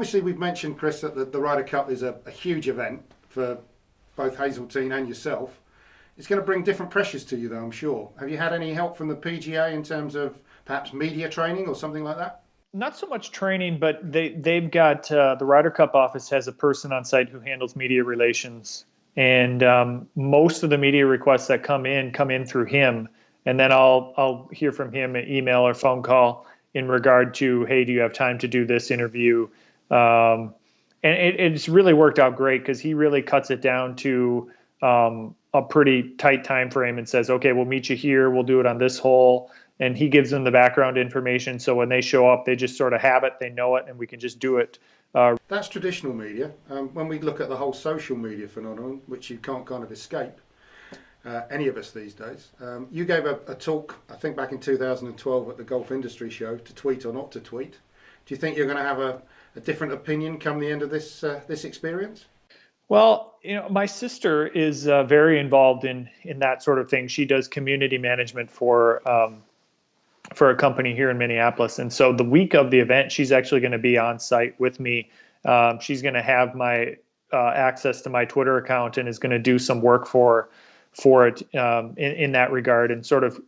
obviously we've mentioned, Chris, that the Ryder Cup is a huge event for both Hazeltine and yourself. It's going to bring different pressures to you, though, I'm sure. Have you had any help from the PGA in terms of perhaps media training or something like that? Not so much training, but they've got the Ryder Cup office has a person on site who handles media relations, and most of the media requests that come in through him, and then I'll hear from him an email or phone call in regard to, hey, do you have time to do this interview? And it's really worked out great because he really cuts it down to a pretty tight time frame and says, okay, we'll meet you here, we'll do it on this hole. And he gives them the background information. So when they show up, they just sort of have it, they know it, and we can just do it. That's traditional media. When we look at the whole social media phenomenon, which you can't kind of escape, any of us these days, you gave a talk, I think back in 2012 at the Golf Industry Show, to tweet or not to tweet. Do you think you're going to have a different opinion come the end of this experience? Well, my sister is very involved in that sort of thing. She does community management for a company here in Minneapolis. And so the week of the event, she's actually going to be on site with me. She's going to have my access to my Twitter account and is going to do some work for it in that regard. And sort of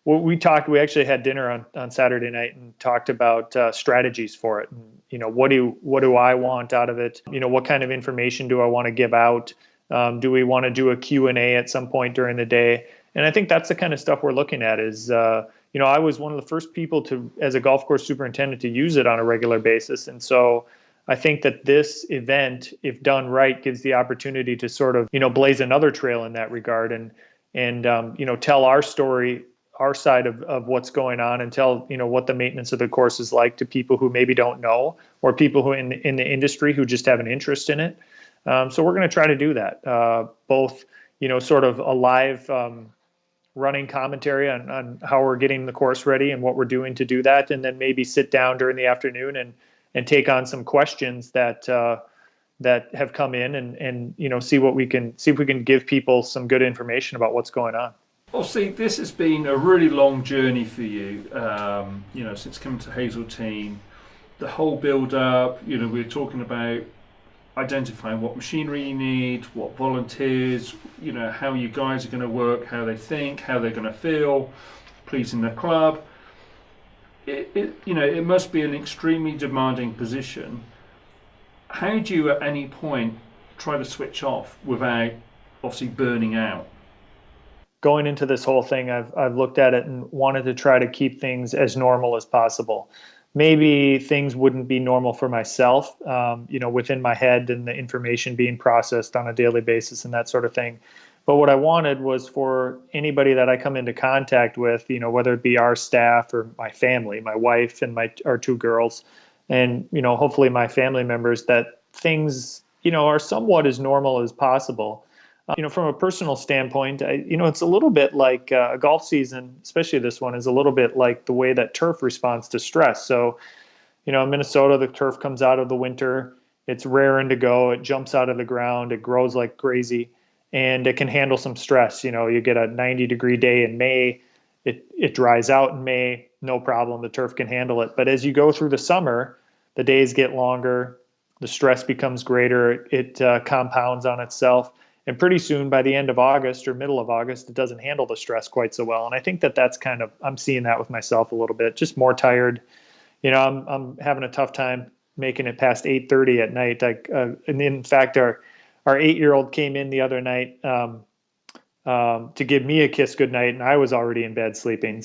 what we actually had dinner on Saturday night and talked about strategies for it. And, what do I want out of it? What kind of information do I want to give out? Do we want to do a Q&A at some point during the day? And I think that's the kind of stuff we're looking at is, I was one of the first people as a golf course superintendent, to use it on a regular basis. And so I think that this event, if done right, gives the opportunity to sort of, blaze another trail in that regard and tell our story, our side of what's going on, and tell, what the maintenance of the course is like to people who maybe don't know, or people who in the industry who just have an interest in it. So we're going to try to do that, both, sort of a live running commentary on how we're getting the course ready and what we're doing to do that, and then maybe sit down during the afternoon and take on some questions that have come in and see if we can give people some good information about what's going on. Obviously, this has been a really long journey for you, since coming to Hazeltine. The whole build-up, we're talking about identifying what machinery you need, what volunteers, how you guys are going to work, how they think, how they're going to feel, pleasing the club. It must be an extremely demanding position. How do you at any point try to switch off without obviously burning out? Going into this whole thing, I've looked at it and wanted to try to keep things as normal as possible. Maybe things wouldn't be normal for myself, within my head and the information being processed on a daily basis and that sort of thing. But what I wanted was for anybody that I come into contact with, whether it be our staff or my family, my wife and our two girls, and, hopefully my family members, that things, are somewhat as normal as possible. From a personal standpoint, it's a little bit like a golf season, especially this one, is a little bit like the way that turf responds to stress. So, in Minnesota, the turf comes out of the winter, it's raring to go, it jumps out of the ground, it grows like crazy, and it can handle some stress. You get a 90-degree day in May, it dries out in May, no problem, the turf can handle it. But as you go through the summer, the days get longer, the stress becomes greater, it compounds on itself. And pretty soon, by the end of August or middle of August, it doesn't handle the stress quite so well. And I think that's kind of, I'm seeing that with myself a little bit, just more tired. I'm having a tough time making it past 8:30 at night. And in fact, our 8-year-old came in the other night to give me a kiss goodnight, and I was already in bed sleeping.